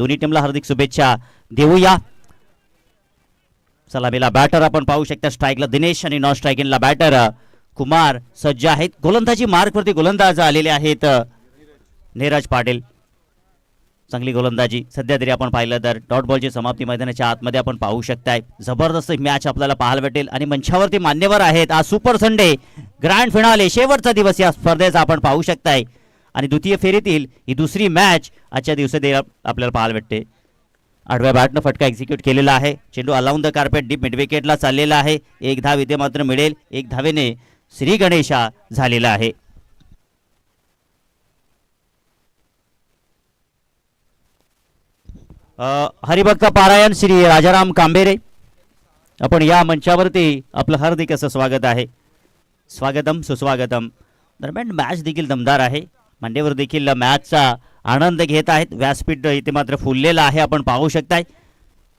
दोन्ही टीमला हार्दिक शुभेच्छा देऊया. सलामीला बॅटर आपण पाहू शकता, स्ट्राईकला दिनेश आणि नॉन स्ट्रायकिंगला बॅटर कुमार सज्ज आहेत. गोलंदाजी मार्कवरती गोलंदाज आलेले आहेत नीरज पाटील. चांगली गोलंदाजी सध्या तरी आपण पाहिलं तर डॉट बॉलची समाप्ती मैदानाच्या आतमध्ये आपण पाहू शकताय. जबरदस्त मॅच आपल्याला पाहायला भेटेल आणि मंचावरती मान्यवर आहेत. आज सुपर संडे ग्रँड फिनाले शेवटचा दिवस या स्पर्धेचा आपण पाहू शकताय आणि द्वितीय फेरीतील ही दुसरी मॅच आजच्या दिवसात आपल्याला पाहायला भेटते. आडव्या बॅटनं फटका एक्झिक्यूट केलेला आहे. चेंडू along the carpet deep mid विकेटला चाललेला आहे. एक धाव इथे मात्र मिळेल. एक धावेने श्री गणेशा झालेला आहे. हरिभक्त पारायण श्री राजाराम कांबेरे आपण या मंचावरती आपलं हार्दिक असं स्वागत आहे. स्वागतम सुस्वागतम. दरम्यान मॅच देखील दमदार आहे. मांडेवर देखील मॅचचा आनंद घेत आहेत. व्यासपीठ इथे मात्र फुललेलं आहे आपण पाहू शकताय.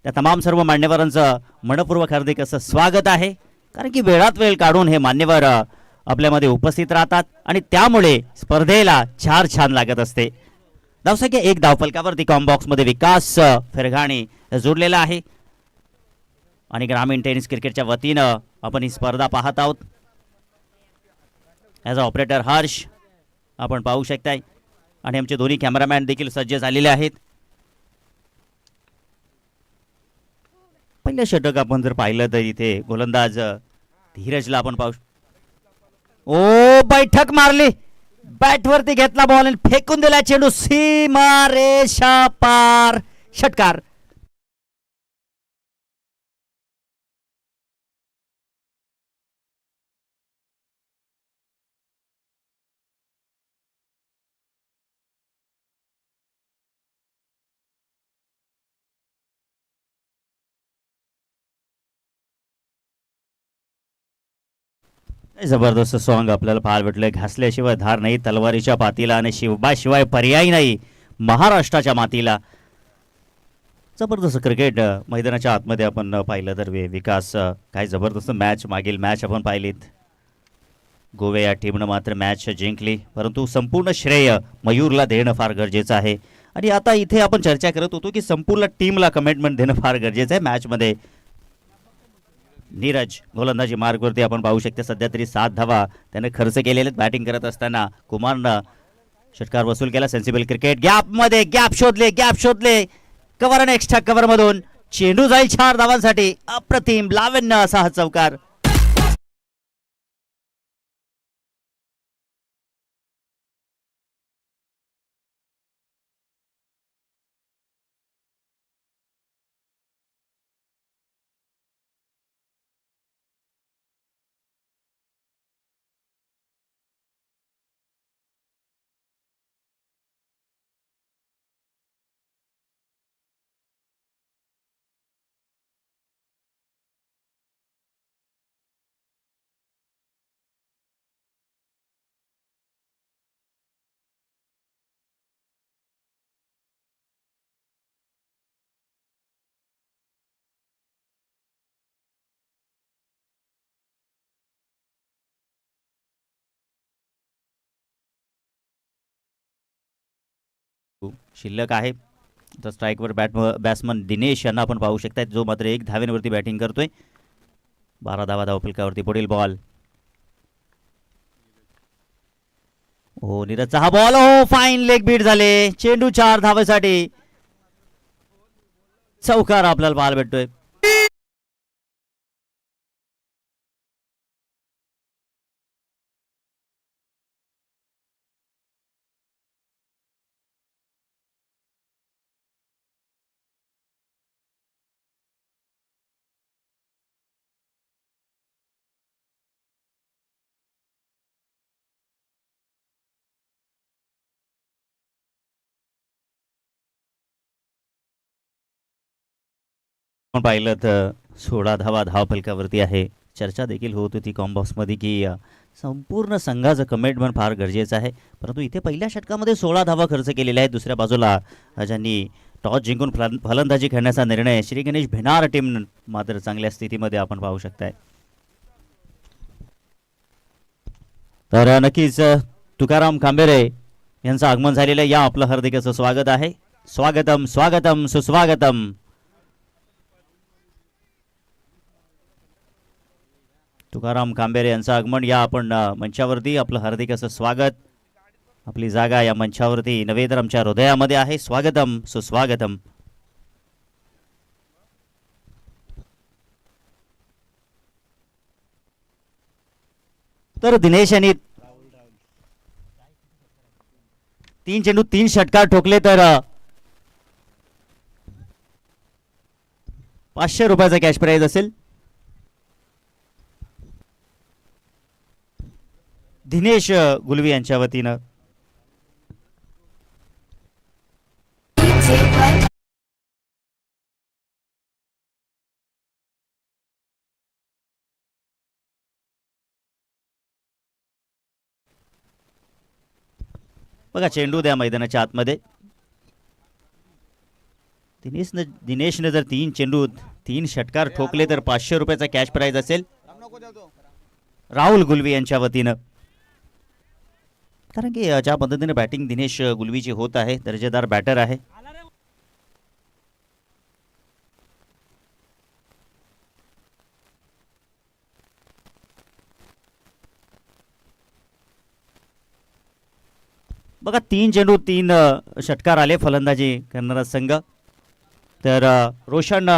त्या तमाम सर्व मान्यवरांचं मनपूर्वक हार्दिक असं स्वागत आहे. कारण की वेळात वेळ काढून हे मान्यवर आपल्यामध्ये उपस्थित राहतात आणि त्यामुळे स्पर्धेला चार छान लागत असते. धावसंख्या एक धावफलकावरती कॉम्बॉक्समध्ये विकास फेरघाणी जोडलेला आहे आणि ग्रामीण टेनिस क्रिकेटच्या वतीनं आपण ही स्पर्धा पाहत आहोत. ॲज अ ऑपरेटर हर्ष आपण पाहू शकताय आणि आमचे दोन्ही कॅमेरामॅन देखील सज्ज झालेले आहेत. पहिलं षटक आपण जर पाहिलं तर इथे गोलंदाज धीरजला आपण पाहू. ओ बैठक मारली, बॅटवरती घेतला बॉल आणि फेकून दिला चेंडू सीमा रेषा पार. षटकार. जबरदस्त सॉन्ग आपल्याला पाहायला भेटलंय. घासल्याशिवाय धार नाही तलवारीच्या पातीला आणि शिवबाशिवाय पर्याय नाही महाराष्ट्राच्या मातीला. जबरदस्त क्रिकेट मैदानाच्या आतमध्ये आपण पाहिलं तर विकास काय जबरदस्त मॅच मागील मॅच आपण पाहिलीत. गोवे या टीमनं मात्र मॅच जिंकली परंतु संपूर्ण श्रेय मयूरला देणं फार गरजेचं आहे. आणि आता इथे आपण चर्चा करत होतो की संपूर्ण टीमला कमिटमेंट देणं फार गरजेचं आहे. मॅचमध्ये नीरज गोलंदाजी मार्गवरती आपण पाहू शकता. सध्या तरी 7 धावा त्याने खर्च केलेले. बॅटिंग करत असताना कुमारनं षटकार वसूल केला. सेन्सिबल क्रिकेट गॅपमध्ये गॅप शोधले कव्हर आणि एक्स्ट्रा कव्हर मधून चेंडू जाईल 4 धावांसाठी. अप्रतिम लावण्य असा हा चौकार. शिल्लक आहे. तर स्ट्राईकवर बॅट्समन दिनेश यांना आपण पाहू शकता जो मात्र 1 धावेवरती बॅटिंग करतोय. 12 धावा धावफलकावरती. पुढील बॉल. हो नीरजचा हा बॉल. हो फाईन लेग बीट झाले. चेंडू 4 धावेसाठी. चौकार आपल्याला पाहायला भेटतोय. आपण पाहिलं तर 16 धावा धावफलकावरती आहे. चर्चा देखील होत होती कॉम्बॉक्समध्ये की संपूर्ण संघाचं कमिटमेंट फार गरजेचं आहे. परंतु इथे पहिल्या षटकामध्ये 16 धावा खर्च केलेल्या आहेत. दुसऱ्या बाजूला ज्यांनी टॉस जिंकून फलंदाजी खेळण्याचा निर्णय श्री गणेश भिनार टीम मात्र चांगल्या स्थितीमध्ये आपण पाहू शकताय. तर नक्कीच तुकाराम कांबेरे यांचं आगमन झालेलं. या आपलं हार्दिक असं स्वागत आहे. स्वागतम स्वागतम सुस्वागतम. तुकाराम कांबेरे यांचं आगमन या आपण मंचावरती आपलं हार्दिक असं स्वागत. आपली जागा या मंचावरती नव्हे तर आमच्या हृदयामध्ये आहे. स्वागतम सुस्वागतम. तर दिनेश यांनी 3 चेंडू 3 षटकार ठोकले तर 500 रुपयाचा कॅश प्राइज असेल. दिनेश गुलवी यांच्या वतीनं. बघा चेंडू द्या मैदानाच्या आतमध्ये. दिनेशने जर 3 चेंडू 3 षटकार ठोकले तर 500 रुपयाचा कॅश प्राइज असेल राहुल गुलवी यांच्या वतीनं. कारण की ज्या पद्धतीने बॅटिंग दिनेश गुलवीची होत आहे, दर्जेदार बॅटर आहे. बघा 3 चेंडू 3 षटकार आले फलंदाजी करणारा संघ. तर रोशन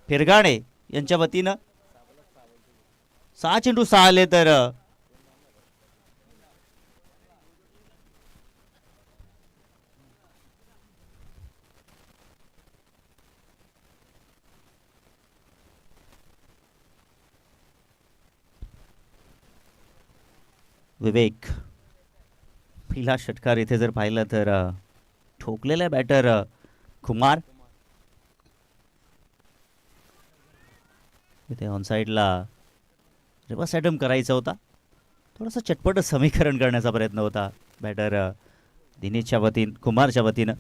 फिरगाणे यांच्या वतीनं 6 चेंडू 6 आले तर विवेक. पहिला षटकार इथे जर पाहिलं तर ठोकलेला बॅटर कुमार. इथे ऑन साईडला रिव्हर्स अटेम्प्ट करायचा होता. थोडंसं चटपट समीकरण करण्याचा प्रयत्न होता बॅटर दिनेशच्या वतीनं, कुमारच्या वतीनं.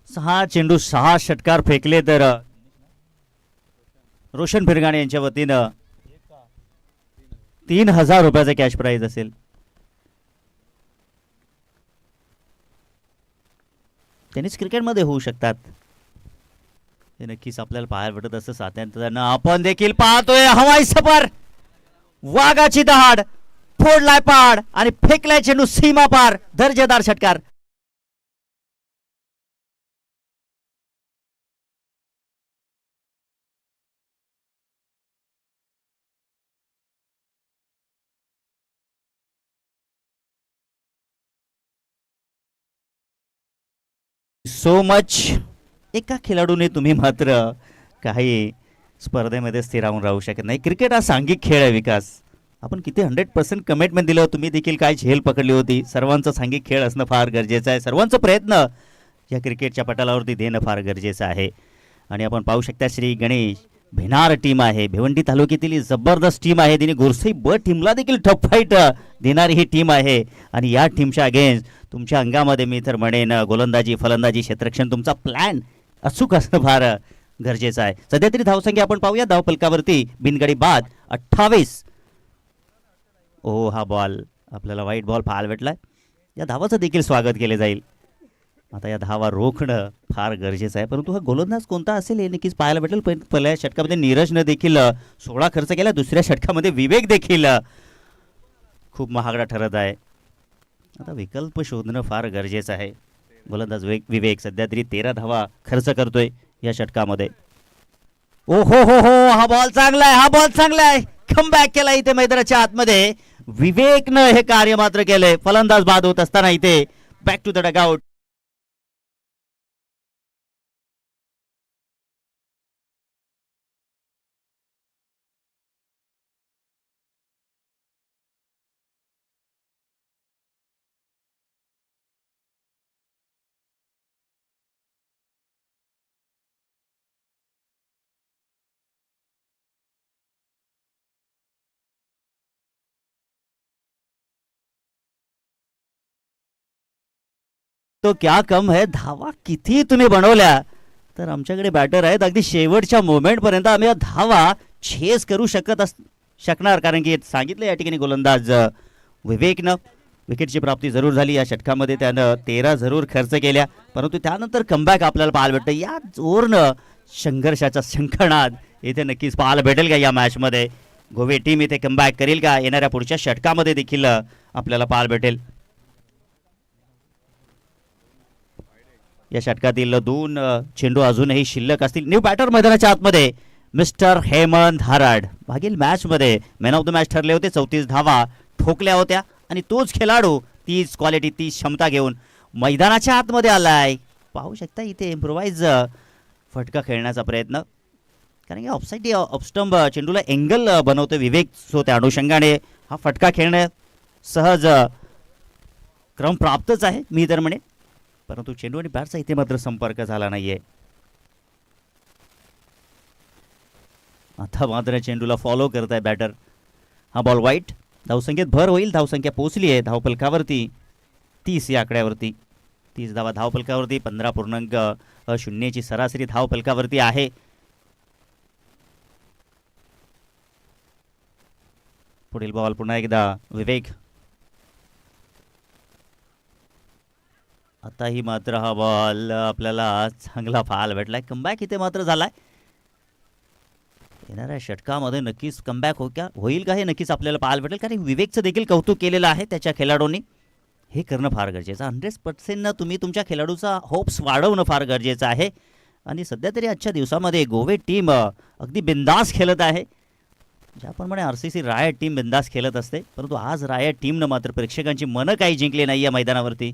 सहा चेंडू 6 षटकार फेकले तर रोशन फिरगाणे यांच्या वतीनं 3000 रुपयाचा कॅश प्राइज असेल. टेनिस क्रिकेटमध्ये होऊ शकतात हे नक्कीच आपल्याला पाहायला भेटत असं सातत्यानं आपण देखील पाहतोय. हवाई सफर, वाघाची दहाड, फोडलाय पाड आणि फेकलाय चेंडू सीमा पार. दर्जेदार षटकार. So much. एका खेळाडूने तुम्ही मात्र काही स्पर्धेमध्ये स्थिर राहू शकत नाही. क्रिकेट हा सांघिक खेळ आहे विकास. आपण किती 100% कमिटमेंट दिलं, तुम्ही देखील काय झेल पकडली होती. सर्वांचं सांघिक खेळ असणं फार गरजेचं आहे. सर्वांचा प्रयत्न या क्रिकेटच्या पटालावरती देणं फार गरजेचं आहे. आणि आपण पाहू शकता श्री गणेश भिनार टीम आहे, भिवंडी तालुक्यातील जबरदस्त टीम आहे. तिने गोरसई ब टीमला देखील टफ फाईट देणारी ही टीम आहे. आणि या टीमच्या अगेन्स्ट तुमच्या अंगामध्ये मी तर म्हणेन गोलंदाजी, फलंदाजी, क्षेत्ररक्षण तुमचा प्लॅन अचूक असणं फार गरजेचं आहे. सध्या तरी धावसंख्या आपण पाहूया धावफलकावरती. बिनगडी बाद 28. ओ हा बॉल आपल्याला वाईट बॉल पाहायला भेटलाय. या धावाचं देखील स्वागत केले जाईल. आता या धावा रोखणं फार गरजेचं आहे. परंतु हा गोलंदाज कोणता असेल हे नक्कीच पाहायला भेटेल. पण पहिल्या षटकामध्ये नीरजनं देखील 16 खर्च केला. दुसऱ्या षटकामध्ये विवेक देखील खूप महागडा ठरत आहे. आता विकल्प शोधणं फार गरजेचं आहे. गोलंदाज विवेक सध्या तरी 13 धावा खर्च करतोय या षटकामध्ये. ओ हो हो हो, हा बॉल चांगला आहे, हा बॉल चांगला आहे. कम बॅक केला इथे मैदानाच्या आतमध्ये. विवेकनं हे कार्य मात्र केलंय. फलंदाज बाद होत असताना इथे बॅक टू द डगआउट. तो क्या कम है. धावा किती तुम्ही बनवल्या तर आमच्याकडे बॅटर आहेत. अगदी शेवटच्या मोमेंट पर्यंत आम्ही धावा चेस करू शकणार. कारण की सांगितलं या ठिकाणी गोलंदाज विवेकनं. विकेटची प्राप्ती जरूर झाली या षटकामध्ये. त्यानं 13 जरूर खर्च केल्या, परंतु त्यानंतर कमबॅक आपल्याला पाहायला भेटतं. या जोरनं संघर्षाचा शंखनाद इथे नक्कीच पाहायला भेटेल का या मॅचमध्ये? गोवे टीम इथे कमबॅक करेल का? येणाऱ्या पुढच्या षटकामध्ये देखील आपल्याला पाहायला भेटेल. या षटकातील 2 चेंडू अजूनही शिल्लक असतील. न्यू बॅटर मैदानाच्या आतमध्ये मिस्टर हेमंत हराड. मागील मॅचमध्ये मॅन ऑफ द मॅच ठरले होते. 34 धावा ठोकल्या होत्या आणि तोच खेळाडू तीच क्वालिटी तीच क्षमता घेऊन मैदानाच्या आतमध्ये आलाय. पाहू शकता इथे इम्प्रोवाइज फटका खेळण्याचा प्रयत्न, कारण की ऑफसाईड ऑफस्टंप चेंडूला एंगल बनवतो विवेक. सो त्या अनुषंगाने हा फटका खेळणे सहज क्रम प्राप्तच आहे मी तर म्हणे, परंतु चेंडू आणि बॅटचा इथे मात्र संपर्क झाला नाहीये. आता मात्र चेंडूला फॉलो करत आहे बॅटर. हा बॉल वाईट. धावसंख्येत भर होईल. धावसंख्या पोहोचली आहे धावफलकावरती 30 या आकड्यावरती. 30 धावा धावफलकावरती. 15.0ची सरासरी धावफलकावरती आहे. पुढील बॉल पुन्हा एकदा विवेक. आताही मात्र हा बॉल आपल्याला चांगला पाहायला भेटलाय. कमबॅक इथे मात्र झालाय. येणाऱ्या षटकामध्ये नक्कीच कमबॅक होईल का हे नक्कीच आपल्याला पाहायला भेटेल, कारण विवेकचं देखील कौतुक केलेलं आहे त्याच्या खेळाडूंनी. हे करणं फार गरजेचं. 100% तुम्ही तुमच्या खेळाडूचा होप्स वाढवणं फार गरजेचं आहे. आणि सध्या तरी आजच्या दिवसामध्ये गोवे टीम अगदी बिंदास खेळत आहे. ज्याप्रमाणे RCC रायट टीम बिंदास खेळत असते, परंतु आज रायट टीमनं मात्र प्रेक्षकांची मनं काही जिंकली नाही या मैदानावरती.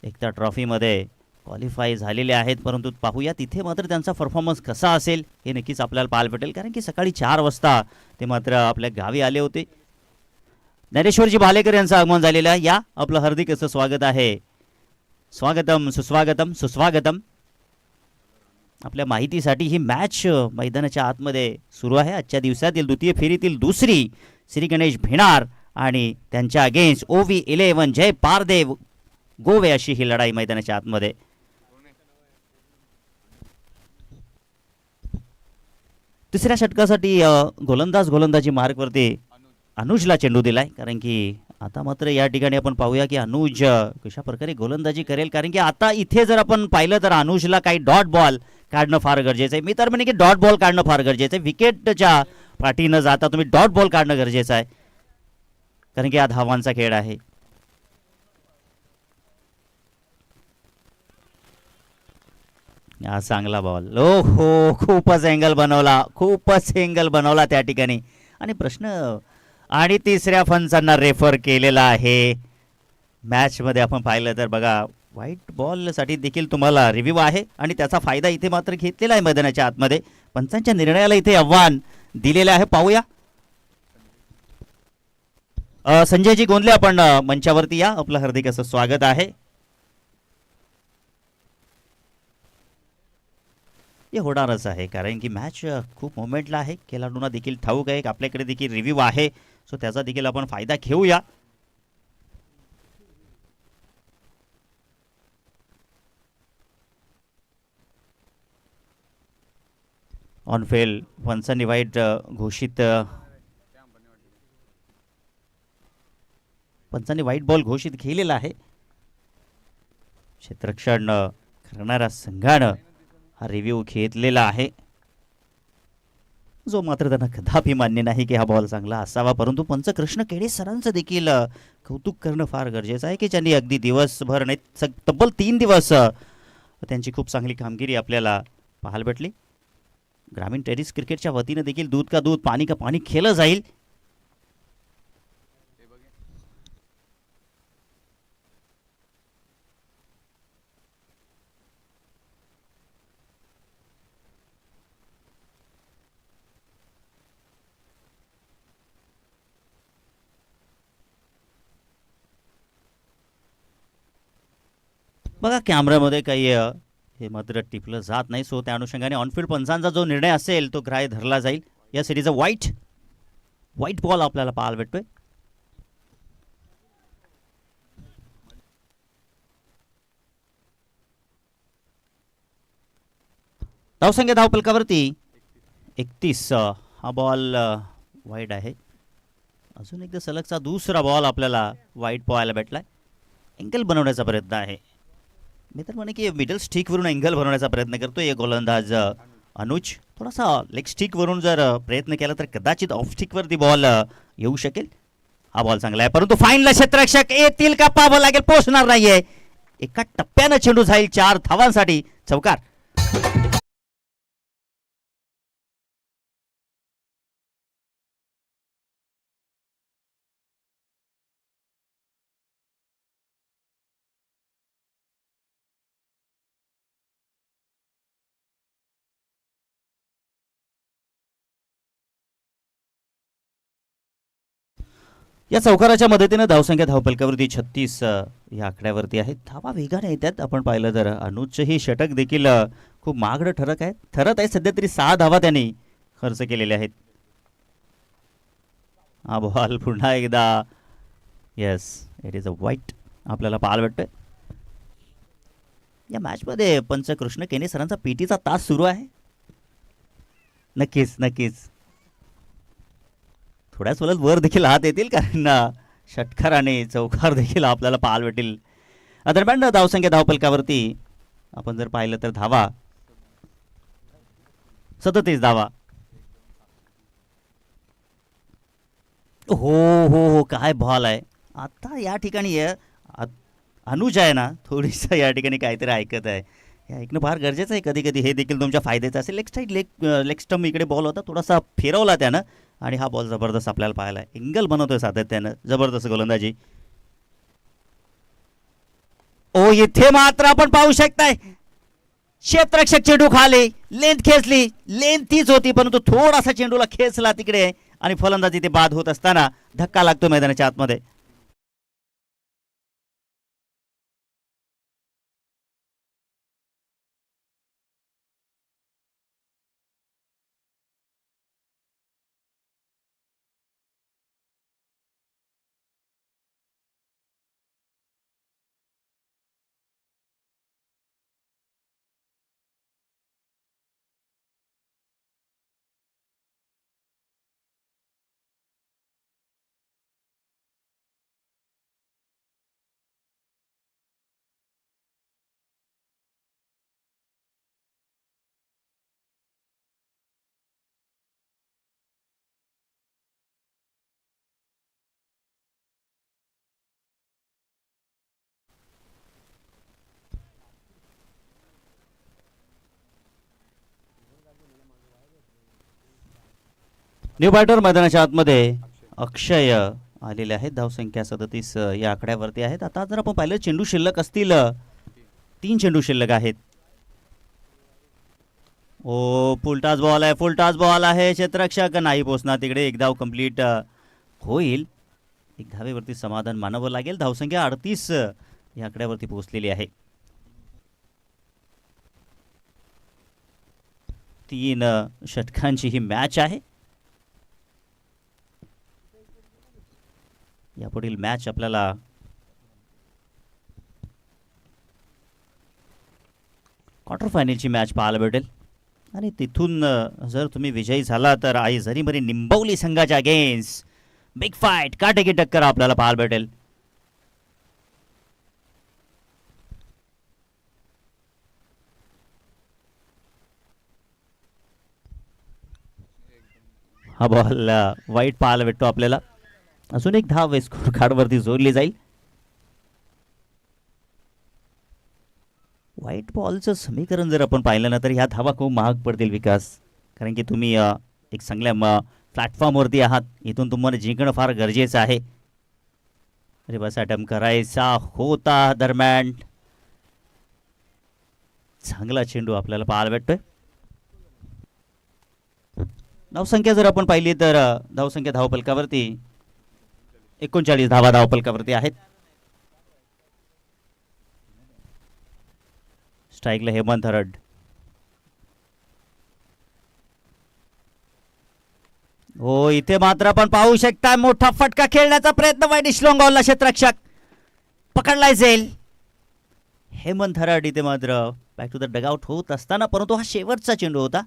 एकता ट्रॉफीमध्ये क्वालिफाय झालेले आहेत, परंतु पाहूया तिथे मात्र त्यांचा परफॉर्मन्स कसा असेल हे नक्कीच आपल्याला पाहायला भेटेल, कारण की सकाळी 4 वाजता ते मात्र आपल्या गावी आले होते. ज्ञानेश्वरजी भालेकर यांचं आगमन झालेलं आहे. या आपलं हार्दिक असं स्वागत आहे. स्वागतम सुस्वागतम सुस्वागतम. आपल्या माहितीसाठी ही मॅच मैदानाच्या आतमध्ये सुरू आहे. आजच्या दिवसातील द्वितीय फेरीतील दुसरी श्री गणेश भिणार आणि त्यांच्या अगेन्स्ट OV11 जय पारदेव गोवे अशी ही लढाई मैदानाच्या आतमध्ये. तिसऱ्या षटकासाठी गोलंदाजी मार्कवरती अनुजला चेंडू दिलाय, कारण की आता मात्र या ठिकाणी आपण पाहूया की अनुज कशा प्रकारे गोलंदाजी करेल, कारण की आता इथे जर आपण पाहिलं तर अनुजला काही डॉट बॉल काढणं फार गरजेचं आहे. मी तर म्हणे की डॉट बॉल काढणं फार गरजेचं आहे. विकेटच्या पाठी न जाता तुम्ही डॉट बॉल काढणं गरजेचं आहे, कारण की हा धावांचा खेळ आहे. हा चांगला बॉल. ओ हो, खूपच एंगल बनवला त्या ठिकाणी. आणि प्रश्न आणि तिसऱ्या फंचांना रेफर केलेला आहे. मॅचमध्ये आपण पाहिलं तर बघा व्हाईट बॉलसाठी देखील तुम्हाला रिव्ह्यू आहे आणि त्याचा फायदा इथे मात्र घेतलेला आहे मैदानाच्या आतमध्ये. पंचांच्या निर्णयाला इथे आव्हान दिलेलं आहे. पाहूया. संजयजी गोंदले आपण मंचावरती या. आपलं हार्दिक असं स्वागत आहे. हे होणारच आहे, कारण की मॅच खूप मोमेंटला आहे. खेळाडूंना देखील ठाऊक आहे, आपल्याकडे देखील रिव्ह्यू आहे, सो त्याचा देखील आपण फायदा घेऊया. ऑनफेल पंचांनी वाईट बॉल घोषित केलेला आहे. क्षेत्ररक्षण करणाऱ्या संघानं हा रिव्ह्यू घेतलेला आहे, जो मात्र त्यांना कदापि मान्य नाही की हा बॉल चांगला असावा. परंतु पंच कृष्ण केडे सरांचं देखील कौतुक करणं फार गरजेचं आहे की ज्यांनी अगदी दिवसभर नाही तब्बल 3 दिवस त्यांची खूप चांगली कामगिरी आपल्याला पाहायला भेटली. ग्रामीण टेरिस क्रिकेटच्या वतीने देखील दूध का दूध पाणी का पाणी खेळलं जाईल. बघा कॅमेऱ्यामध्ये काही हे मात्र टिपलं जात नाही, सो त्या अनुषंगाने ऑनफिल्ड पंचांचा जो निर्णय असेल तो ग्राह्य धरला जाईल. या सिरीजचा व्हाईट बॉल आपल्याला पाहायला भेटतोय. धावसंख्या धावपलकावरती 31. हा बॉल वाईड आहे. अजून एकदा सलगचा दुसरा बॉल आपल्याला वाईट पोहायला भेटलाय. अँगल बनवण्याचा प्रयत्न आहे. मी तर म्हणे की मिडल स्टिकवरून अँगल बनवण्याचा प्रयत्न करतोय गोलंदाज अनुज. थोडासा लेग स्टिकवरून जर प्रयत्न केला तर कदाचित ऑफ स्टिकवरती बॉल येऊ शकेल. हा बॉल चांगला आहे परंतु फाईनला क्षेत्ररक्षक येतील का पाहावं लागेल. पोहोचणार नाहीये. एका टप्प्यानं चेंडू जाईल 4 धावांसाठी. चौकार. या चौकाराच्या मदतीने धावसंख्या धावपलकावरती 36 या आकड्यावरती आहे. धावा वेगाने येतात. आपण पाहिलं तर अनुजचंही षटक देखील खूप महागडं ठरत आहे. सध्या तरी 6 धावा त्यांनी खर्च केलेले आहेत. हा बॉल पुन्हा एकदा येस इट इज अ वाईट आपल्याला पाहायला भेटतोय. या मॅचमध्ये पंच कृष्ण केने सरांचा पीटीचा तास सुरू आहे. नक्कीच थोड्याच वेळात वर देखील हात येतील कारण षटकार आणि चौकार देखील आपल्याला पाहायला भेटेल. दरम्यान धावसंख्या धावपलकावरती आपण जर पाहिलं तर धावा 37 धावा. हो काय बॉल आहे. आता या ठिकाणी अनुज आहे ना थोडीसं या ठिकाणी काहीतरी ऐकत आहे. हे ऐकणं फार गरजेचं आहे. कधी कधी हे देखील तुमच्या फायद्याचं असेल. लेग स्टंप इकडे बॉल होता थोडासा फिरवला त्यानं आणि हा बॉल जबरदस्त आपल्याला पाहायला आहे. एंगल बनवतोय सातत्यानं. जबरदस्त गोलंदाजी. ओ इथे मात्र आपण पाहू शकताय क्षेत्ररक्षक चेंडू खाली लेंथ खेचली. लेंथ तीच होती परंतु थोडासा चेंडूला खेचला तिकडे आणि फलंदाजी ते बाद होत असताना धक्का लागतो मैदानाच्या आतमध्ये. न्यू बॅटर मैदानाच्या आतमध्ये अक्षय आलेले आहेत. धावसंख्या 37 या आकड्यावरती आहेत. आता जर आपण पाहिलं चेंडू शिल्लक असतील 3 चेंडू शिल्लक आहेत. ओ फुलटाच बॉल आहे. क्षेत्ररक्षक नाही पोहोचणार तिकडे. एक धाव कंप्लीट होईल. एक धावेवरती समाधान मानावं लागेल. धावसंख्या 38 या आकड्यावरती पोहोचलेली आहे. 3 षटकांची ही मॅच आहे. यापुढील मॅच आपल्याला क्वार्टर फायनलची मॅच पाहायला भेटेल आणि तिथून जर तुम्ही विजयी झाला तर आई झरीमरी निंबवली संघाच्या अगेन्स्ट बिग फाईट काटेकी टक्कर आपल्याला पाहायला भेटेल. हा बॉल वाईट पाहायला भेटतो आपल्याला. अजून एक धाव स्कोर कार्डवरती जोडली जाईल. व्हाईट बॉलचं समीकरण जर आपण पाहिलं ना तर ह्या धावा खूप महाग पडतील विकास. कारण की तुम्ही एक चांगल्या प्लॅटफॉर्मवरती आहात. इथून तुम्हाला जिंकणं फार गरजेचं आहे. रिवर्स अटेम्प्ट करायचा होता. दरम्यान चांगला चेंडू आपल्याला पाहायला भेटतोय. धावसंख्या जर आपण पाहिली तर धावसंख्या धावपलकावरती 39 धावा धावपलकावरती आहेत. स्ट्राईकला हेमंत हरड. हो इथे मात्र आपण पाहू शकता मोठा फटका खेळण्याचा प्रयत्न वाईट स्लॉंग बॉलला क्षेत्ररक्षक पकडला जाईल. हेमंत हरड इथे मात्र बॅक टू द डगआउट होत असताना परंतु हा शेवटचा चेंडू होता.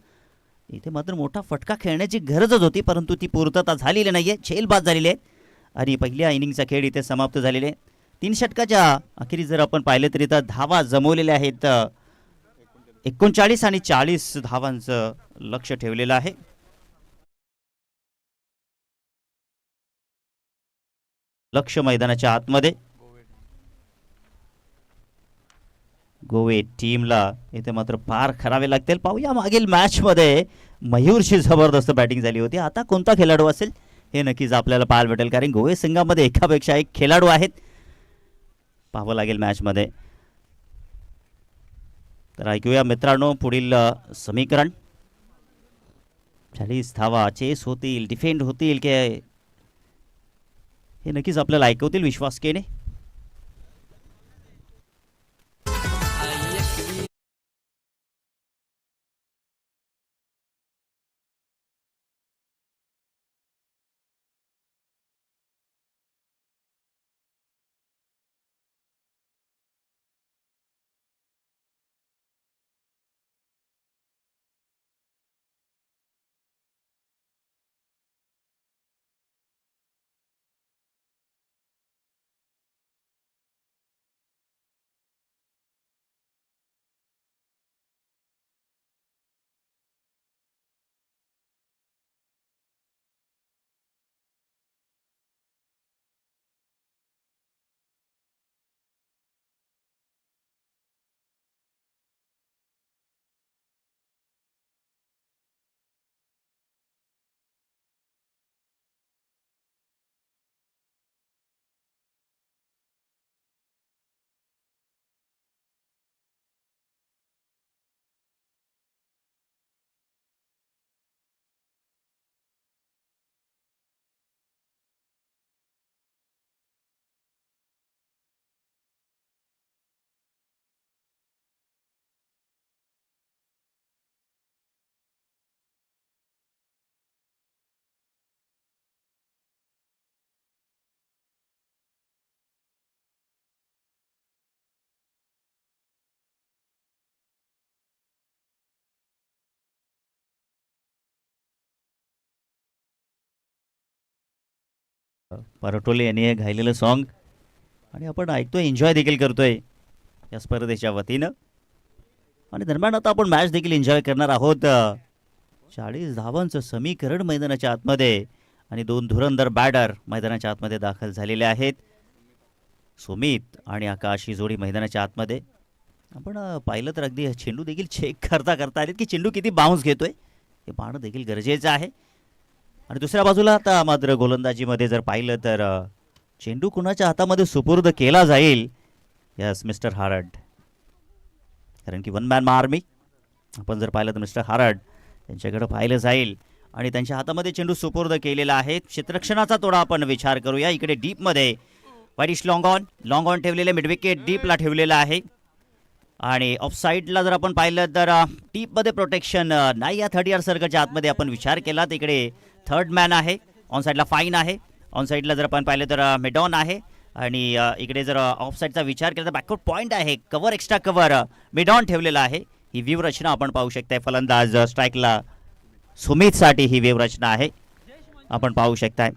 इथे मात्र मोठा फटका खेळण्याची गरजच होती परंतु ती पूर्तता झालेली नाहीये. झेलबाद झालेली आहे. आणि पहिल्या इनिंगचा खेळ इथे समाप्त झालेले. 3 षटकाच्या अखेरीस जर आपण पाहिलं तरी तर धावा जमवलेल्या आहेत. 39 आणि 40 धावांचं लक्ष ठेवलेलं आहे. लक्ष मैदानाच्या आतमध्ये गोवे टीमला इथे मात्र पार करावे लागतील. पाहूया मागील मॅचमध्ये मयूरची जबरदस्त बॅटिंग झाली होती. आता कोणता खेळाडू असेल हे नक्कीच आपल्याला पाहायला भेटेल, कारण गोवे संघामध्ये एकापेक्षा एक खेळाडू आहेत. पाहावं लागेल मॅचमध्ये. तर ऐकूया मित्रांनो पुढील समीकरण. 40 धावा चेस होतील, डिफेंड होतील की हे नक्कीच आपल्याला ऐकवतील विश्वासकेने. परटोले यांनी हे गायलेलं सॉन्ग आणि आपण ऐकतोय, एन्जॉय देखील करतोय या स्पर्धेच्या वतीनं. आणि दरम्यान आता आपण मॅच देखील एन्जॉय करणार आहोत. 40 धावांचं समीकरण मैदानाच्या आतमध्ये आणि 2 धुरंधर बॅटर मैदानाच्या आतमध्ये दाखल झालेले आहेत. सुमित आणि आकाश ही जोडी मैदानाच्या आतमध्ये. आपण पाहिलं तर अगदी चेंडू देखील चेक करता आलेत की चेंडू किती बाउन्स घेतोय हे पाहणं देखील गरजेचं आहे. आणि दुसऱ्या बाजूला आता मात्र गोलंदाजीमध्ये जर पाहिलं तर चेंडू कुणाच्या हातामध्ये सुपूर्द केला जाईल. यस मिस्टर हारड, कारण की वन मॅन आर्मी. आपण जर पाहिलं तर मिस्टर हारड यांच्याकडे पाहिलं जाईल आणि त्यांच्या हातामध्ये चेंडू सुपूर्द केलेला आहे. क्षेत्ररक्षणाचा थोडा आपण विचार करूया. इकडे डीपमध्ये वाईडिश लॉंग ऑन ठेवलेले, मिड विकेट डीपला ठेवलेला आहे. आणि ऑफ साईडला जर आपण पाहिलं तर डीपमध्ये प्रोटेक्शन नाही. या 30 यार्ड सर्कलच्या आतमध्ये आपण विचार केला तर इकडे थर्ड मॅन आहे. ऑन साईडला फाईन आहे. ऑन साईडला जर आपण पाहिलं तर मेडॉन आहे. आणि इकडे जर ऑफ साईडचा विचार केला तर बॅकवर्ड पॉईंट आहे. कव्हर एक्स्ट्रा कव्हर मेडॉन ठेवलेला आहे. ही व्यूहरचना आपण पाहू शकताय. फलंदाज स्ट्राईकला सुमितसाठी ही व्यूहरचना आहे, आपण पाहू शकताय.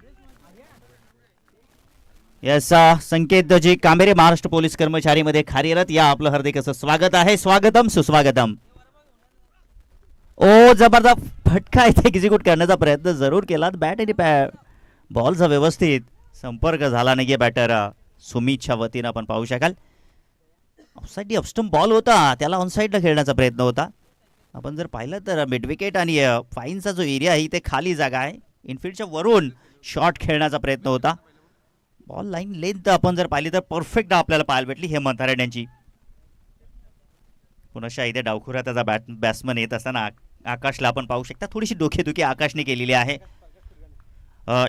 यस संकेत जी कांबेरे, महाराष्ट्र पोलीस कर्मचारीमध्ये कार्यरत, या आपलं हार्दिक असं स्वागत आहे. स्वागतम सुस्वागतम. ओ जबरदस्त फटका इथे एक्झिक्यूट करण्याचा प्रयत्न जरूर केला. बॅट आणि बॉलचा व्यवस्थित संपर्क झाला नाहीये बॅटर सुमितच्या वतीनं, आपण पाहू शकाल. ऑफसाईड ऑफस्टंप बॉल होता, त्याला ऑनसाईडला खेळण्याचा प्रयत्न होता. आपण जर पाहिलं तर मिड विकेट आणि फाईनचा जो एरिया आहे ते खाली जागा आहे. इनफिल्डच्या वरून शॉट खेळण्याचा प्रयत्न होता. बॉल लाईन लेंथ आपण जर पाहिली तर परफेक्ट आपल्याला पाहायला भेटली हेमंत हारड यांची. पुन्हा इथे डावखुरा त्याचा बॅट्समन येत असताना आकाशला आपण पाहू शकता. थोडीशी डोकेदुखी आकाशने केलेली आहे.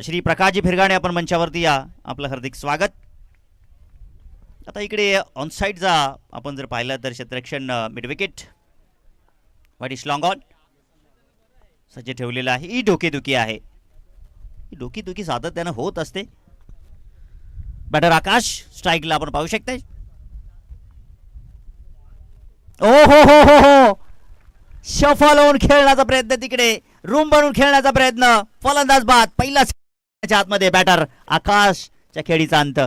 श्री प्रकाशजी फिरगाणे आपण मंचावरती या, आपलं हार्दिक स्वागत. आता इकडे ऑनसाईडचा आपण जर पाहिलं तर क्षेत्ररक्षण mid wicket widish long on सज्ज ठेवलेलं आहे. ही डोकेदुखी आहे. ही डोकेदुखी सातत्यानं होत असते. बॅटर आकाश स्ट्राईकला आपण पाहू शकताय. ओ हो हो हो हो, शफल होऊन खेळण्याचा प्रयत्न, तिकडे रूम बनवून खेळण्याचा प्रयत्न, फलंदाज बाद पहिला त्याच्या आतमध्ये बॅटर आकाशच्या खेळीचा अंत.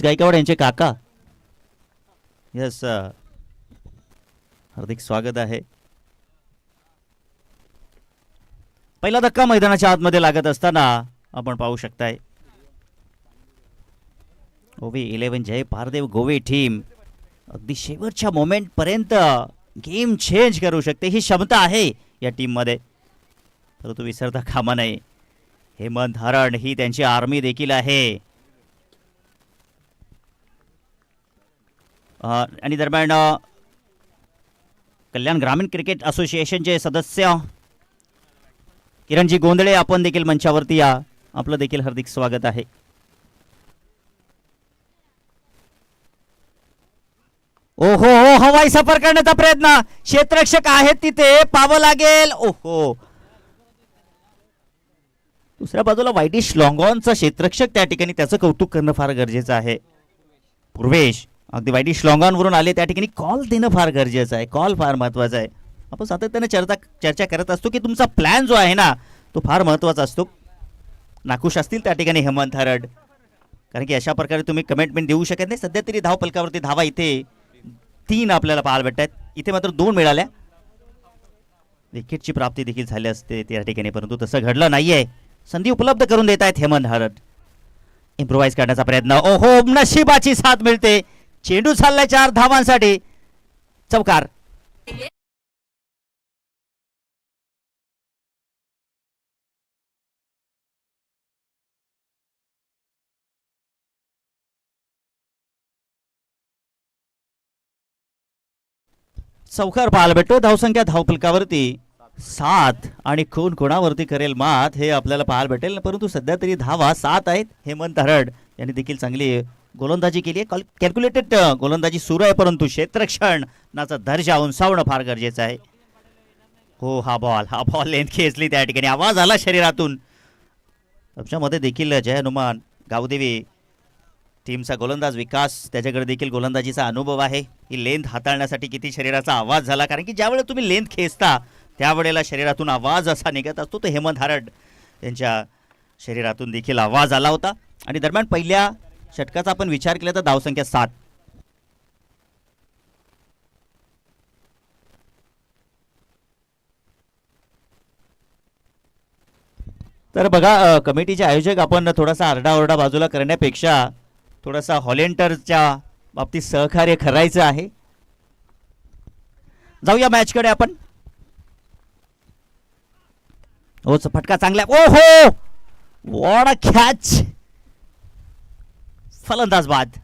गायकवाड यांचे काका. यस, हार्दिक स्वागत आहे. पहिला धक्का मैदानाच्या आतमध्ये लागत असताना आपण पाहू शकताय ओवी 11 जय पारदेव गोवे टीम अगदी शेवटच्या मोमेंट पर्यंत गेम चेंज करू शकते ही क्षमता आहे या टीम मध्ये, परंतु विसरता कामा नये हेमंत हरण ही त्यांची आर्मी देखील आहे. आणि दरम्यान कल्याण ग्रामीण क्रिकेट असोसिएशनचे सदस्य किरणजी गोंधळे आपण देखील मंचावरती या, आपलं देखील हार्दिक स्वागत आहे. ओहो हो, हवाई सफर करण्याचा प्रयत्न, क्षेत्ररक्षक आहेत तिथे, पाहावं लागेल. ओहो, दुसऱ्या बाजूला वाईटिश लॉंगॉनचा क्षेत्ररक्षक त्या ठिकाणी त्याचं कौतुक करणं फार गरजेचं आहे. पूर्वेश अगदी वाईटिश लॉंगॉनवरून आले, त्या ठिकाणी कॉल देणं फार गरजेचं आहे. कॉल फार महत्वाचा आहे. आपण सातत्याने चर्चा करत असतो की तुमचा प्लॅन जो आहे ना तो फार महत्वाचा असतो. नाखुश असतील त्या ठिकाणी हेमंत हरड, कारण की अशा प्रकारे तुम्ही कमिटमेंट देऊ शकत नाही. सध्या तरी धावफलकावरती धावा इथे 3 आपल्याला पाहायला भेटत आहेत, इथे मात्र 2 मिळाल्या. विकेटची प्राप्ती देखील झाली असते त्या ठिकाणी, परंतु तसं घडलं नाहीये. संधी उपलब्ध करून देत आहेत हेमंत हरड. इम्प्रोवाइज करण्याचा प्रयत्न, ओहो नशिबाची साथ मिळते. चेंडू चाललाय 4 धावांसाठी, चौकार. चौकार पाहायला भेटतो. धावसंख्या धावफलकावरती 7 आणि कोण कोणावरती करेल मात हे आपल्याला पाहायला भेटेल, परंतु सध्या तरी धावा 7 आहेत. हेमंत हरड यांनी देखील चांगली गोलंदाजी केली आहे. कॅल्क्युलेटेड गोलंदाजी सुरू आहे, परंतु क्षेत्ररक्षणाचा दर्जा उंचावणं फार गरजेचं आहे. हो, हा बॉल लेंथ खेचली त्या ठिकाणी, आवाज आला शरीरातून. त्याच्यामध्ये देखील जय हनुमान गावदेवी टीमचा गोलंदाज विकास, त्याच्याकडे देखील गोलंदाजीचा अनुभव आहे. ही लेंथ हाताळण्यासाठी किती शरीराचा आवाज झाला, कारण की ज्यावेळेला तुम्ही लेंथ खेचता त्यावेळेला शरीरातून आवाज असा निघत असतो. तो हेमंत हरड यांच्या शरीरातून देखील आवाज आला होता. आणि दरम्यान पहिल्या षटकाचा आपण विचार केला तर धावसंख्या 7. तर बघा, कमिटीचे आयोजक आपण थोडासा आरडाओरडा बाजूला करण्यापेक्षा थोडासा हॉलेंटरच्या बाबतीत सहकार्य करायचं आहे. जाऊया मॅचकडे आपण. हो, फटका चांगला, ओहो व्हॉट अ कॅच, फलंदाज बाद.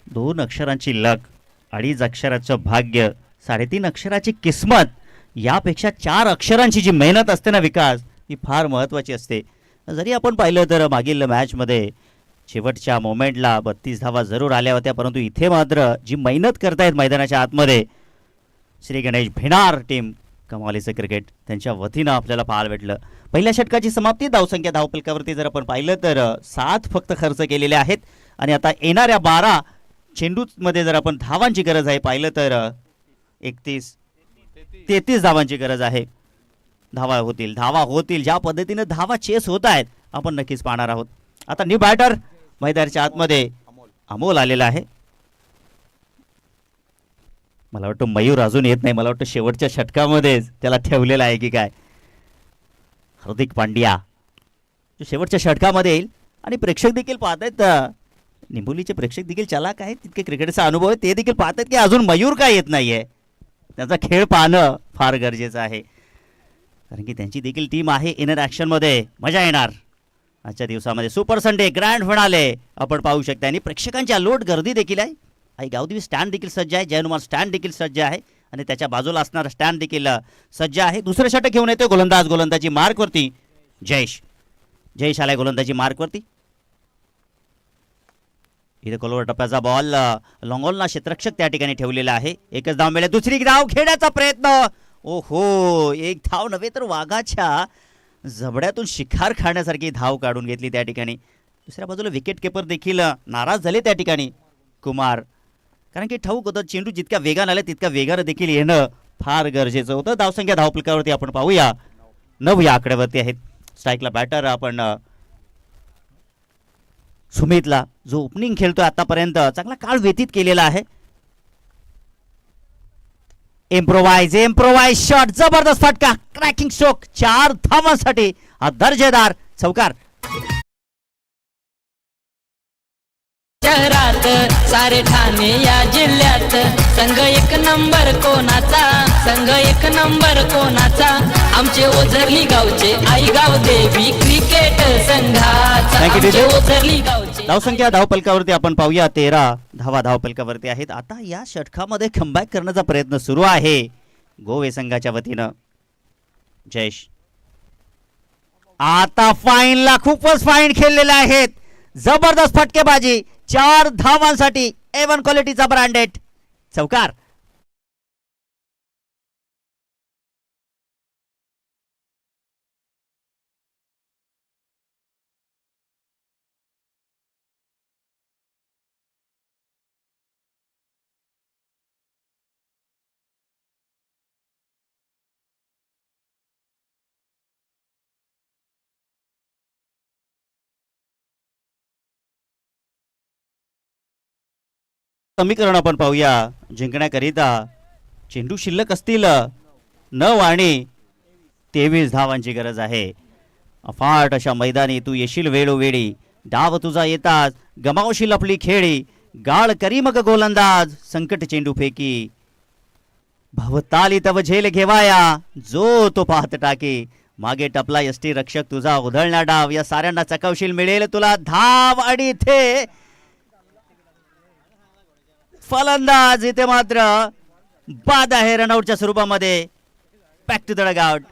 दोन अक्षरांची लक, 2.5 अक्षराचं भाग्य, 3.5 अक्षराची किस्मत, यापेक्षा 4 अक्षरांची जी मेहनत असते ना विकास, ती फार महत्त्वाची असते. जरी आपण पाहिलं तर मागील मॅचमध्ये शेवटच्या मोमेंटला 32 धावा जरूर आल्या होत्या, परंतु इथे मात्र जी मेहनत करतायत मैदानाच्या आतमध्ये श्री गणेश भिनार टीम, कमालीचं क्रिकेट त्यांच्या वतीनं आपल्याला पाहायला भेटलं. पहिल्या षटकाची समाप्ती, धावसंख्या धावफलकावरती जर आपण पाहिलं तर 7 फक्त खर्च केलेले आहेत. आणि आता येणाऱ्या 12 चेंडूमध्ये जर आपण धावांची गरज आहे पाहिलं तर 33 धावांची गरज आहे. धावा होतील ज्या पद्धतीने धावा चेस होत आहेत आपण नक्कीच पाहणार आहोत. आता न्यू बॅटर मैदानाच्या आतमध्ये अमोल आलेला आहे. मला वाटतं मयूर अजून येत नाही, मला वाटतं शेवटच्या षटकामध्येच त्याला ठेवलेला आहे की काय. हार्दिक पांड्या शेवटच्या षटकामध्ये येईल. आणि प्रेक्षक देखील पाहत आहेत, निंबोलीचे प्रेक्षक देखील चालाक आहेत, तितके क्रिकेटचा अनुभव आहे, ते देखील पाहतात की अजून मयूर काय येत नाहीये. त्याचा खेळ पाहणं फार गरजेचं आहे, कारण की त्यांची देखील टीम आहे इनर ॲक्शनमध्ये. मजा येणार आजच्या दिवसामध्ये. सुपर संडे ग्रँड फिनाले आपण पाहू शकता. आणि प्रेक्षकांची अलोट गर्दी देखील आहे. आई गावदेवी स्टँड देखील सज्ज आहे, जय हनुमान स्टँड देखील सज्ज आहे. आणि त्याच्या बाजूला असणारा स्टँड देखील सज्ज आहे. दुसरं षटक घेऊन येतो गोलंदाजी मार्कवरती. जयेश आलाय गोलंदाजी मार्कवरती. इथे कोलवर टप्प्याचा बॉल लॉंगॉलना क्षेत्ररक्षक त्या ठिकाणी ठेवलेला आहे. एकच धाव मिळेल. दुसरी धाव खेळण्याचा प्रयत्न. ओहो, एक धाव नव्हे तर वाघाच्या जबड्यातून शिकार खाण्यासारखी धाव काढून घेतली त्या ठिकाणी. दुसऱ्या बाजूला विकेट किपर देखील नाराज झाले त्या ठिकाणी कुमार, कारण की ठाऊक होतं चेंडू जितक्या वेगानं आला तितक्या वेगानं देखील येणं फार गरजेचं होतं. धावसंख्या धावफलकावरती आपण पाहूया 9 या आकड्यावरती आहेत. स्ट्राईकला बॅटर आपण सुमितला, जो ओपनिंग खेळतोय आतापर्यंत चांगला काळ व्यतीत केलेला आहे. इम्प्रोवाइज शॉट, जबरदस्त फटका, क्रॅकिंग स्ट्रोक, 4 धावांसाठी हा दर्जेदार चौकार. शहरात सारे ठाणे या जिल्ह्यात संघ एक नंबर कोणाचा आमचे ओझरली गावचे आईगाव देवी क्रिकेट संघाचा. ओझरली गावचे धावसंख्या धावफलकावरती आपण पाहूया 13 धावा धावफलकावरती आहेत. आता या षटकामध्ये कमबॅक करण्याचा प्रयत्न सुरू आहे गोवे संघाच्या वतीनं. जयेश आता फाईनला खूपच फाईन खेळलेले आहेत. जबरदस्त फटकेबाजी, 4 धावांसाठी A1 क्वालिटीचा ब्रँडेड चौकार. समीकरण आपण पाहूया. जिंकण्याकरिता चेंडू शिल्लक असतील 9 आणि 23 धावांची गरज आहे. अफाट अशा मैदानी तू येशील वेळोवेळी, डाव तुझा येताच गमावशील आपली खेळी, गाळ करी मग गोलंदाज संकट चेंडू फेकी, भवताली तव झेल घेवाया जो तो पाहत टाके, मागे टपला यष्टी रक्षक तुझा उधळणार डाव, या साऱ्यांना चकवशील मिळेल तुला धाव. आणि इथे फलंदाज इथे मात्र बाद आहे रनआउटच्या स्वरूपामध्ये. Back to the dugout.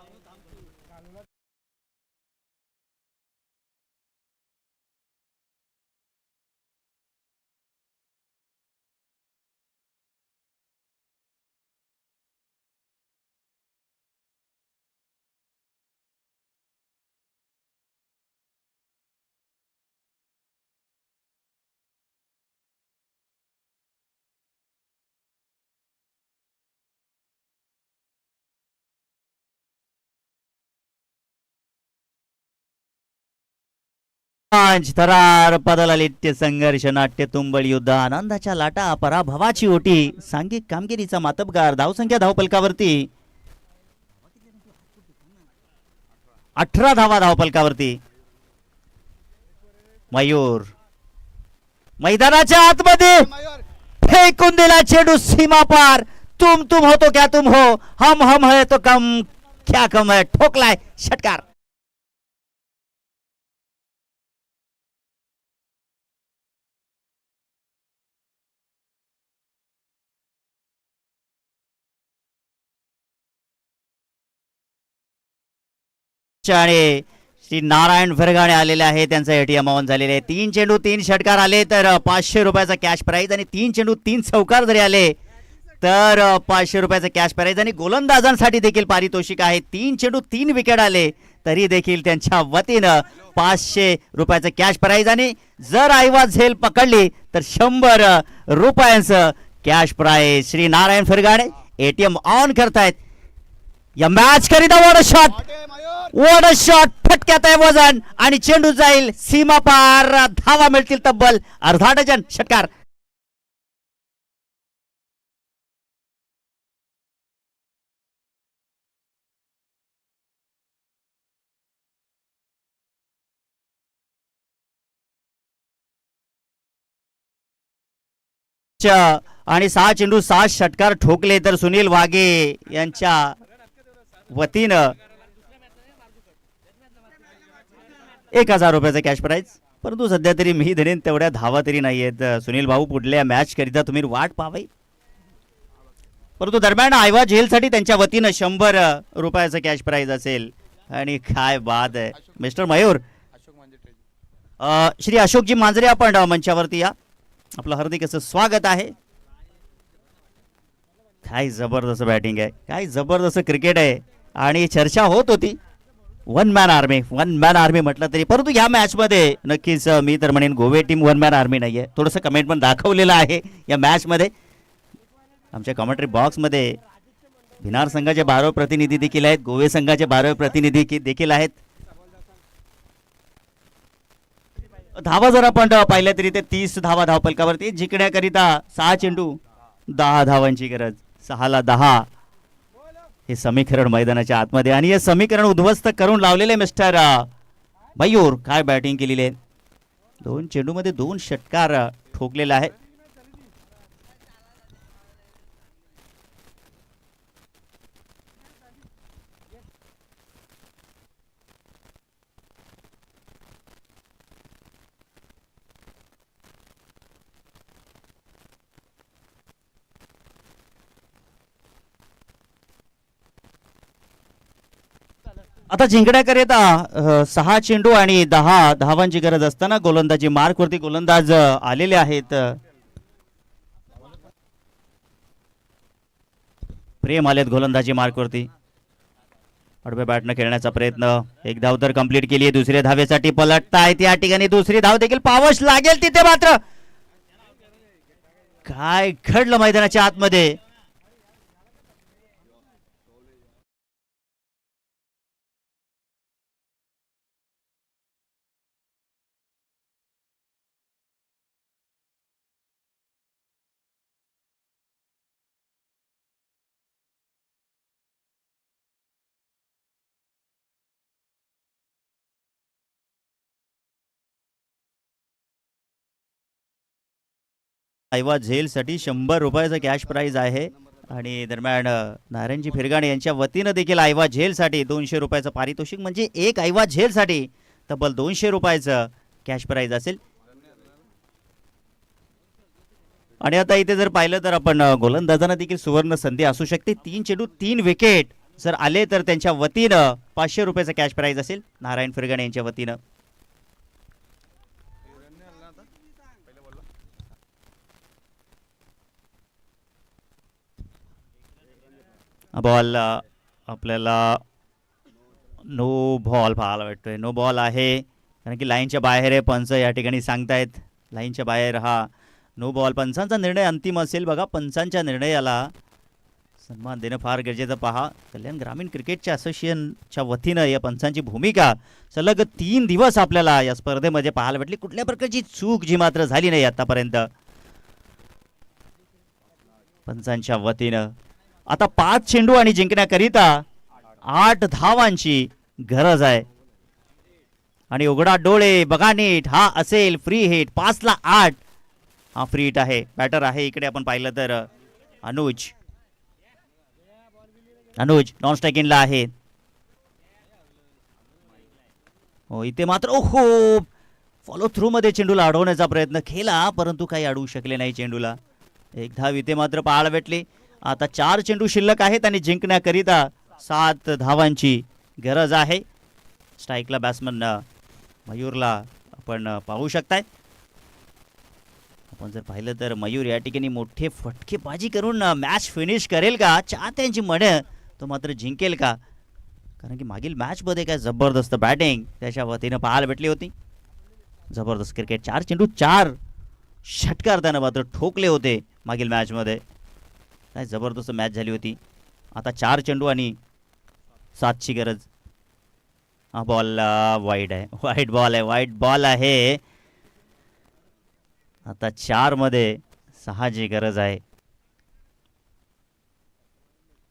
थरार पदलालित्य संघर्ष नाट्य तुंबळ युद्ध आनंदाच्या लाटा पराभवाची ओटी सांघिक कामगिरीचा मातबगार. धावसंख्या धावफलकावरती 18 धावा धावफलकावरती. मयूर मैदानाच्या आतमध्ये फेकून दिला चेंडू सीमा पार. तुम हो तो क्या तुम हो, हम है तो कम क्या कम है, ठोकलाय षटकार. आणि श्री नारायण फरगाणे आलेले आहे, त्यांचा एटीएम ऑन झालेले आहे. 3 चेंडू 3 षटकार आले तर 500 रुपयाचा कॅश प्राइज, आणि 3 चेंडू 3 चौकार जरी आले तर 500 रुपयाचा कॅश प्राइज, आणि गोलंदाजांसाठी देखील पारितोषिक आहे. 3 चेंडू 3 विकेट आले तरी देखील त्यांच्या वतीनं 500 रुपयाचं कॅश प्राइज, आणि जर आईवाज झेल पकडली तर 100 रुपयांचं cash prize. Shri Narayan Fargane ATM on करतायत या मॅच करिता. वॉट अ शॉट, फटक्यात आहे वजन आणि चेंडू जाईल सीमा पार. धावा मिळतील तब्बल अर्धा डझन. षटकार. आणि 6 चेंडू 6 षटकार ठोकले तर सुनील वाघे यांच्या वतीनं 1000 रुपयाचा कॅश प्राइज. परंतु सध्या तरी मी धरेन तेवढ्या धावा तरी नाही आहेत. सुनील भाऊ पुढल्या मॅच करिता तुम्ही वाट पाहावी. परंतु दरम्यान आयवा झेलसाठी त्यांच्या वतीनं 100 रुपयाचं कॅश प्राईज असेल. आणि काय बात आहे मिस्टर मयूर. श्री अशोकजी मांजरे आपण मंचावरती या. आपलं हार्दिक असं स्वागत आहे. काय जबरदस्त बॅटिंग आहे, काय जबरदस्त क्रिकेट आहे. आणि चर्चा होत होती वन मॅन आर्मी म्हटलं तरी, परंतु ह्या मॅचमध्ये नक्कीच मी तर म्हणेन गोवे टीम वन मॅन आर्मी नाही आहे. थोडंसं कमेंट पण दाखवलेलं आहे या मॅचमध्ये. आमच्या कमेंट्री बॉक्समध्ये भिनार संघाचे 12 प्रतिनिधी देखील आहेत, गोवे संघाचे 12 प्रतिनिधी देखील आहेत. धावा जर आपण पाहिलं तरी ते 30 धावा धावपलकावरती जिंकण्याकरिता 6 चेंडू 10 धावांची गरज. 6ला 10 हे समीकरण मैदानाच्या आतमध्ये, आणि हे समीकरण उद्ध्वस्त करून लावलेले मिस्टर मयूर. काय बॅटिंग केलेली आहे. 2 चेंडूमध्ये 2 षटकार ठोकलेला आहे. आता जिंकण्याकरिता 6 चेंडू आणि 10 धावांची गरज असताना गोलंदाजी मार्कवरती गोलंदाज आलेले आहेत. प्रेम आलेत गोलंदाजी मार्कवरती. आडव्या बॅटनं खेळण्याचा प्रयत्न. 1 धाव तर कंप्लीट केली आहे. दुसऱ्या धावेसाठी पलटतायत या ठिकाणी. दुसरी धाव देखील पावश लागेल तिथे. मात्र काय घडलं मैदानाच्या आतमध्ये. आयवा झेलसाठी 100 रुपयाचं कॅश प्राईज आहे. आणि दरम्यान नारायणजी फिरगाणे यांच्या वतीनं देखील आयवा झेलसाठी 200 रुपयाचं पारितोषिक, म्हणजे एक आयवा झेलसाठी तब्बल 200 रुपयाचं कॅश प्राईज असेल. आणि आता इथे जर पाहिलं तर आपण गोलंदाजांना देखील सुवर्ण संधी असू शकते. 3 चेंडू 3 विकेट जर आले तर त्यांच्या वतीनं 500 रुपयाचं कॅश प्राईज असेल नारायण फिरगाणे यांच्या वतीनं. बॉल आपल्याला नो बॉल पाहायला भेटतोय. नो बॉल आहे, कारण की लाईनच्या बाहेर आहे. पंच या ठिकाणी सांगतायत लाईनच्या बाहेर हा नो बॉल. पंचांचा निर्णय अंतिम असेल. बघा, पंचांच्या निर्णयाला सन्मान देणं फार गरजेचं. पहा, कल्याण ग्रामीण क्रिकेटच्या असोसिएशनच्या वतीनं या पंचांची भूमिका सलग 3 दिवस आपल्याला या स्पर्धेमध्ये पाहायला भेटली. कुठल्या प्रकारची चूक जी मात्र झाली नाही आतापर्यंत पंचांच्या वतीनं. आता 5 चेंडू आणि जिंकण्याकरिता 8 धावांची गरज आहे. आणि उघडा डोळे, बघा नीट, हा असेल फ्री हिट. 5ला 8 हा फ्री हिट आहे. बॅटर आहे इकडे आपण पाहिलं तर अनुज नॉन स्ट्रायकिंगला आहे. हो, इथे मात्र ओहो, फॉलो थ्रू मध्ये चेंडूला अडवण्याचा प्रयत्न केला, परंतु काही अडवू शकले नाही चेंडूला. 1 धाव इथे मात्र पाहायला भेटली. आता 4 चेंडू शिल्लक आहेत आणि जिंकण्याकरिता 7 धावांची गरज आहे. स्ट्राईकला बॅट्समन मयूरला आपण पाहू शकताय. आपण जर पाहिलं तर मयूर या ठिकाणी मोठे फटकेबाजी करून मॅच फिनिश करेल का, चाहत्यांची मन तो मात्र जिंकेल का, कारण की मागील मॅचमध्ये काय जबरदस्त बॅटिंग त्याच्या वतीनं पाहायला भेटली होती. जबरदस्त क्रिकेट. 4 चेंडू 4 षटकार त्यानं मात्र ठोकले होते मागील मॅचमध्ये. काय जबरदस्त मॅच झाली होती. आता 4 चेंडू आणि 7ची गरज. हा बॉल वाईड आहे. वाईट बॉल आहे. आता 4 मध्ये 6ची गरज आहे.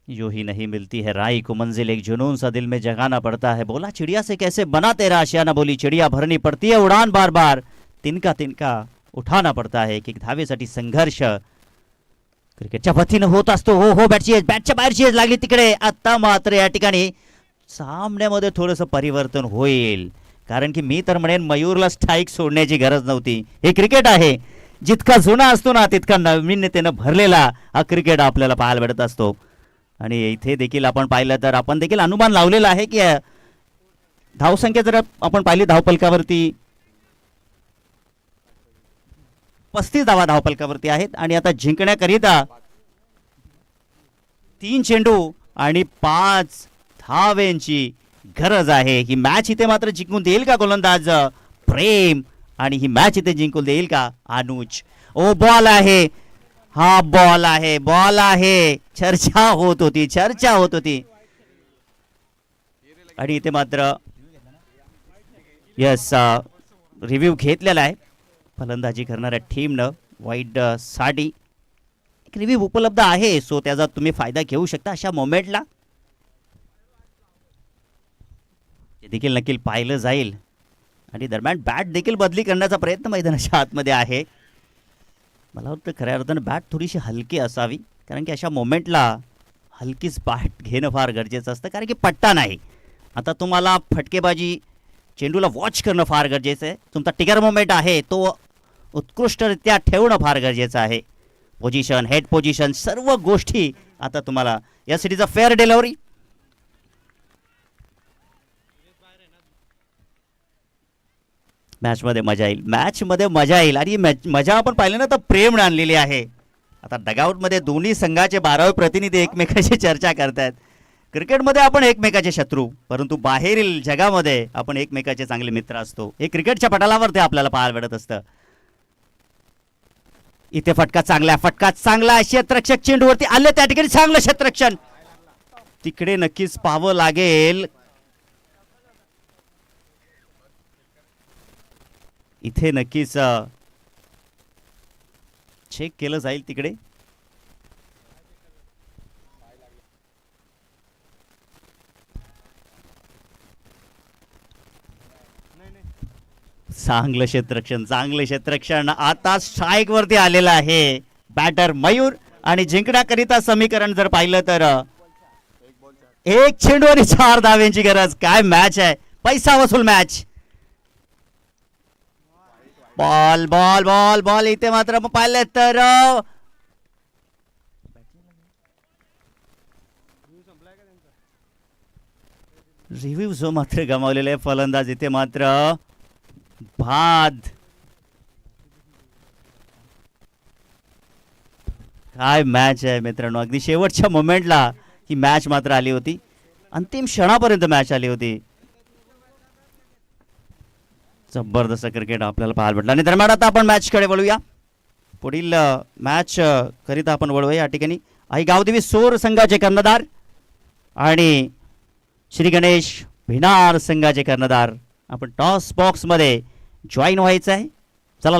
जो ही नहीं मिलती है राई को मंजिल, एक जुनून सा दिल में जगाना पड़ता है. बोला चिड़िया से कैसे बना तेरा आशियाना, बोली चिड़िया भरनी पड़ती है उड़ान, बार बार तिनका तिनका उठाना पड़ता है. एक धावेसाठी संघर्ष क्रिकेटच्या वतीनं होत असतो. हो बॅटच्या बाहेरची एज लागली तिकडे. आता मात्र या ठिकाणी सामन्यामध्ये थोडंसं परिवर्तन होईल, कारण की मी तर म्हणेन मयूरला स्ट्राईक सोडण्याची गरज नव्हती. हे क्रिकेट आहे. जितका जुना असतो ना तितका नवीनतेनं भरलेला हा क्रिकेट आपल्याला पाहायला भेटत असतो. आणि इथे देखील आपण पाहिलं तर आपण देखील अनुमान लावलेला आहे की धावसंख्या जर आपण पाहिली धावपलकावरती 35 धावा धावपलकावरती आहेत आणि आता जिंकण्याकरिता 3 चेंडू आणि 5 धावेंची गरज आहे. ही मॅच इथे मात्र जिंकून देईल का गोलंदाज प्रेम आणि ही मॅच इथे जिंकून देईल का अनुज. ओ बॉल आहे, हा बॉल आहे, बॉल आहे. चर्चा होत होती आणि इथे मात्र यस रिव्ह्यू घेतलेला आहे फलंदाजी करणाऱ्या टीमनं वाईट साठी. एक रिव्ह्यू उपलब्ध आहे, सो त्याचा तुम्ही फायदा घेऊ शकता अशा मोमेंटला. ते देखील नक्की पाहिलं जाईल आणि दरम्यान बॅट देखील बदली करण्याचा प्रयत्न मैदानाच्या आतमध्ये आहे. मला वाटतं खऱ्या अर्थानं बॅट थोडीशी हलकी असावी, कारण की अशा मोमेंटला हलकीच बॅट घेणं फार गरजेचं असतं, कारण की पट्टा नाही. आता तुम्हाला फटकेबाजी चेंडूला वॉच करणं फार गरजेचं आहे. तुमचा टिगर मोमेंट आहे तो उत्कृष्टरित्या ठेवणं फार गरजेचं आहे. पोझिशन, हेड पोझिशन, सर्व गोष्टी आता तुम्हाला यासाठीचा फेअर डिलिव्हरी. मॅचमध्ये मजा येईल आणि मजा आपण पाहिलं ना तर प्रेम आणलेली आहे. आता डगआउटमध्ये दोन्ही संघाचे 12वे प्रतिनिधी एकमेकाशी चर्चा करतायत. क्रिकेटमध्ये आपण एकमेकाचे शत्रू, परंतु बाहेरील जगामध्ये आपण एकमेकाचे चांगले मित्र असतो. हे क्रिकेटच्या पटलावर ते आपल्याला पाहायला भेटत असतं. इथे फटका चांगला क्षेत्ररक्षक चेंडूवरती आले, त्या ठिकाणी चांगलं क्षेत्ररक्षण. तिकडे नक्कीच पाहावं लागेल. इथे नक्कीच चेक केलं जाईल तिकडे. चांगलं क्षेत्ररक्षण आता स्ट्राईक वरती आलेलं आहे बॅटर मयूर. आणि जिंकण्याकरिता समीकरण जर पाहिलं तर 1 चेंडू आणि 4 धावेंची गरज. काय मॅच आहे, पैसा वसूल match. Ball ball ball ball इथे मात्र पाहिलं तर रिव्ह्यू जो मात्र गमावलेला आहे फलंदाज इथे मात्र बाद. काय मॅच आहे मित्रांनो, अगदी शेवटच्या मोमेंटला ही मॅच मात्र आली होती, अंतिम क्षणापर्यंत मॅच आली होती. जबरदस्त क्रिकेट आपल्याला पाहायला भेटलं. आणि दरम्यान आता आपण मॅचकडे वळूया. पुढील मॅच करिता आपण वळूया. या ठिकाणी आई गावदेवी सोर संघाचे कर्णधार आणि श्री गणेश भिनार संघाचे कर्णधार. आपण टॉस बॉक्समध्ये जॉईन व्हायचं आहे. चला